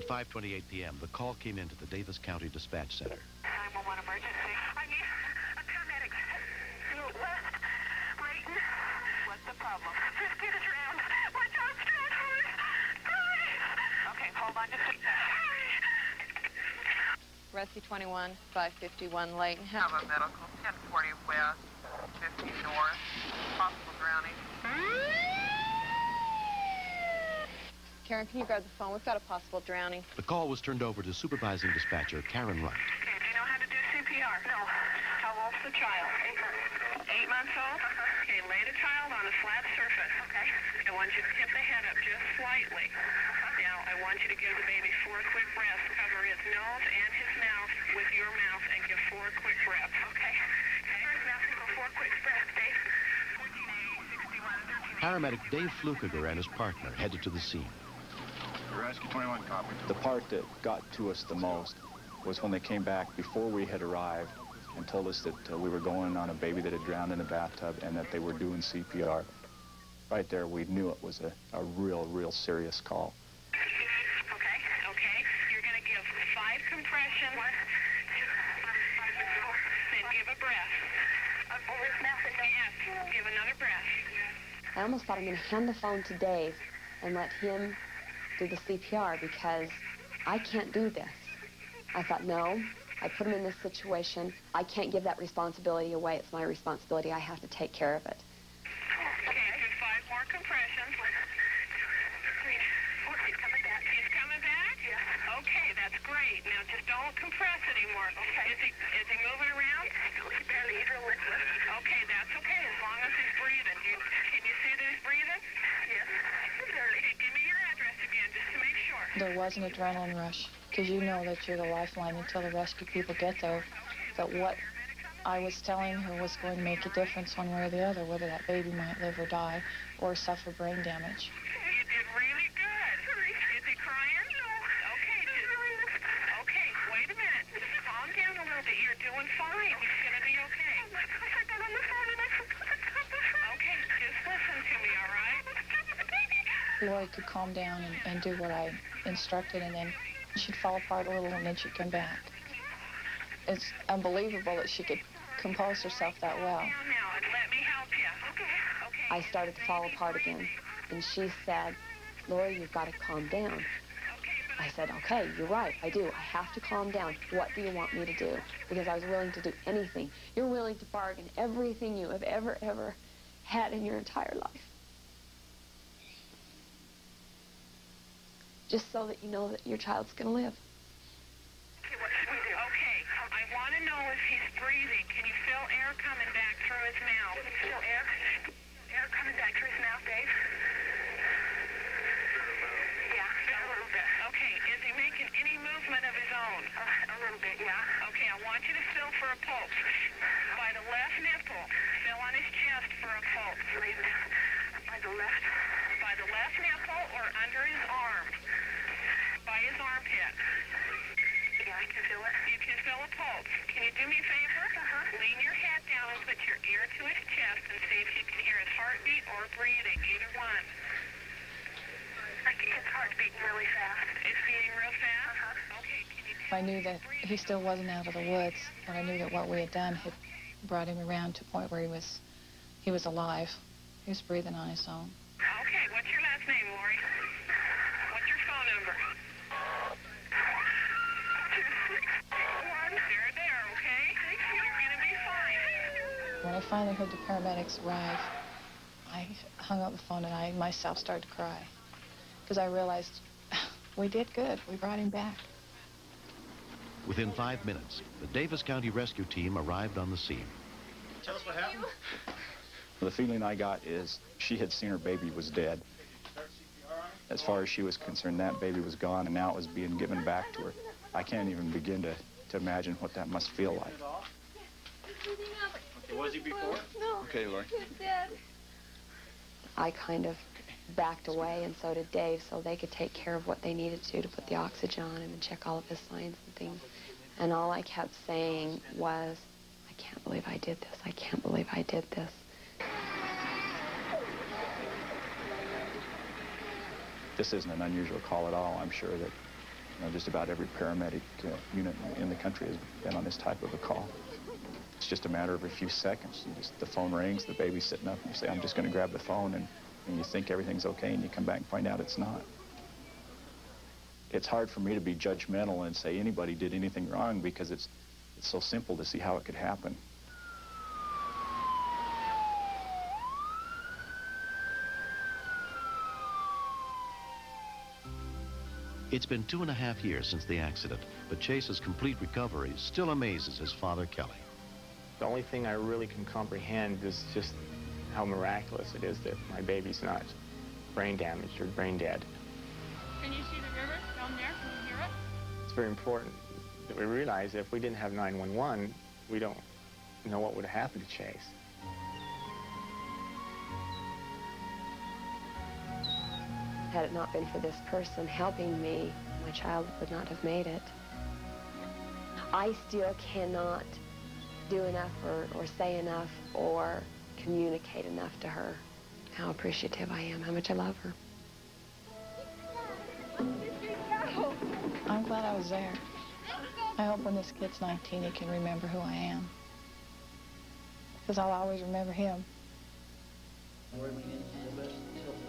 5:28 p.m., the call came into the Davis County Dispatch Center. 911 emergency. I need a paramedic. West, Layton. What's the problem? This kid is drowned. My child's drowned. Hurry. Okay, hold on just a second. Rescue 21, 551 Layton. Have a medical, 1040 west, 50 north, possible drowning. Karen, can you grab the phone? We've got a possible drowning. The call was turned over to supervising dispatcher Karen Wright. Okay, do you know how to do CPR? No. How old's the child? 8 months. 8 months old? Okay, lay the child on a flat surface. Okay. I want you to tip the head up just slightly. Now, I want you to give the baby 4 quick breaths. Cover his nose and his mouth with your mouth and give 4 quick breaths. Okay. Okay. Now, go 4 quick breaths, Dave. 14A, 61, 13A. Paramedic Dave Flukiger and his partner headed to the scene. Rescue 21, copy. The part that got to us the most was when they came back before we had arrived and told us that we were going on a baby that had drowned in a bathtub and that they were doing CPR. Right there, we knew it was a real serious call. Okay. You're going to give 5 compressions. Then give a breath. Yes, give another breath. I almost thought I'm going to hand the phone to Dave and let him do the CPR because I can't do this. I thought, no, I put him in this situation. I can't give that responsibility away. It's my responsibility. I have to take care of it. Okay, do 5 more compressions. 3, 4, he's coming back. He's coming back? Yes. Okay, that's great. Now just don't compress anymore. Okay. Is he moving around? He's barely even liquid. Okay, that's okay as long as he's breathing. Can you see that he's breathing? Yes. Barely. Okay, give me your address again just to make sure. There was an adrenaline rush because you know that you're the lifeline until the rescue people get there. That what I was telling her was going to make a difference one way or the other, whether that baby might live or die or suffer brain damage. You did really good. Is he crying? No. Okay, wait a minute. Just calm down a little bit. You're doing fine. He's going to be okay. Oh my gosh, I got on the phone and I forgot to cut the phone. Okay, just listen to me, all right? Lori could calm down and do what I instructed, and then she'd fall apart a little, and then she'd come back. It's unbelievable that she could compose herself that well. Now, and let me help you. Okay. I started to fall apart again, and she said, Lori, you've got to calm down. I said, okay, you're right, I do. I have to calm down. What do you want me to do? Because I was willing to do anything. You're willing to bargain everything you have ever had in your entire life. Just so that you know that your child's going to live. Okay, what should we do? Okay, I want to know if he's breathing. Can you feel air coming back through his mouth? Can you feel air? Air coming back through his mouth, Dave? Yeah, a little bit. Okay, is he making any movement of his own? A little bit, yeah. Okay, I want you to feel for a pulse. By the left nipple, feel on his chest for a pulse. By the left nipple or under his arm. By his armpit. Yeah, I can feel it. You can feel a pulse. Can you do me a favor? Lean your head down and put your ear to his chest and see if you can hear his heartbeat or breathing, either one. I think his heart's beating really fast. It's beating real fast? Okay, can you... I knew that he still wasn't out of the woods, but I knew that what we had done had brought him around to a point where he was alive. He was breathing on his own. Okay, what's your last name, Lori? What's your phone number? 261. They're there, okay? You're gonna be fine. When I finally heard the paramedics arrive, I hung up the phone and I myself started to cry because I realized we did good. We brought him back. Within 5 minutes, the Davis County rescue team arrived on the scene. Tell us what happened. The feeling I got is she had seen her baby was dead. As far as she was concerned, that baby was gone, and now it was being given back to her. I can't even begin to imagine what that must feel like. Okay, was he before? No. Okay, Lori. I kind of backed away, and so did Dave, so they could take care of what they needed to put the oxygen on him and check all of his signs and things. And all I kept saying was, I can't believe I did this. I can't believe I did this. This isn't an unusual call at all. I'm sure that Just about every paramedic unit in the country has been on this type of a call. It's just a matter of a few seconds. The phone rings, the baby's sitting up, and you say, I'm just going to grab the phone, and you think everything's okay, and you come back and find out it's not. It's hard for me to be judgmental and say anybody did anything wrong because it's so simple to see how it could happen. It's been 2.5 years since the accident, but Chase's complete recovery still amazes his father, Kelly. The only thing I really can comprehend is just how miraculous it is that my baby's not brain damaged or brain dead. Can you see the river down there? Can you hear it? It's very important that we realize that if we didn't have 911, we don't know what would have happened to Chase. Had it not been for this person helping me, my child would not have made it. I still cannot do enough or say enough or communicate enough to her how appreciative I am, how much I love her. I'm glad I was there. I hope when this kid's 19, he can remember who I am. Because I'll always remember him.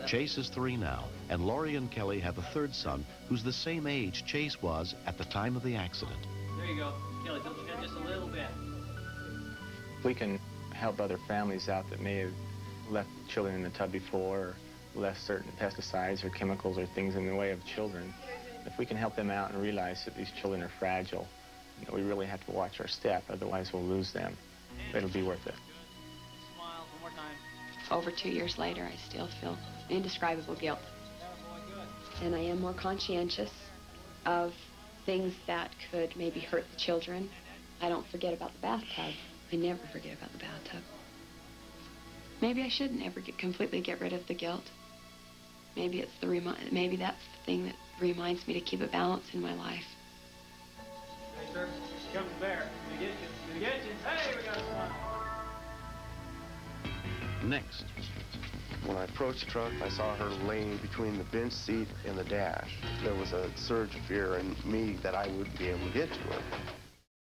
Chase is 3 now, and Laurie and Kelly have a third son who's the same age Chase was at the time of the accident. There you go. Kelly, tilt your head just a little bit. If we can help other families out that may have left children in the tub before or left certain pesticides or chemicals or things in the way of children, if we can help them out and realize that these children are fragile, that we really have to watch our step, otherwise we'll lose them, it'll be worth it. Smile one more time. Over 2 years later, I still feel indescribable guilt. And I am more conscientious of things that could maybe hurt the children. I don't forget about the bathtub. I never forget about the bathtub. Maybe I shouldn't ever completely get rid of the guilt. Maybe it's maybe that's the thing that reminds me to keep a balance in my life. Hey, sir. Here comes the bear. Gonna get you. Gonna get you. Hey, we got a smile. Next, When I approached the truck, I saw her laying between the bench seat and the dash. There was a surge of fear in me that I wouldn't be able to get to her.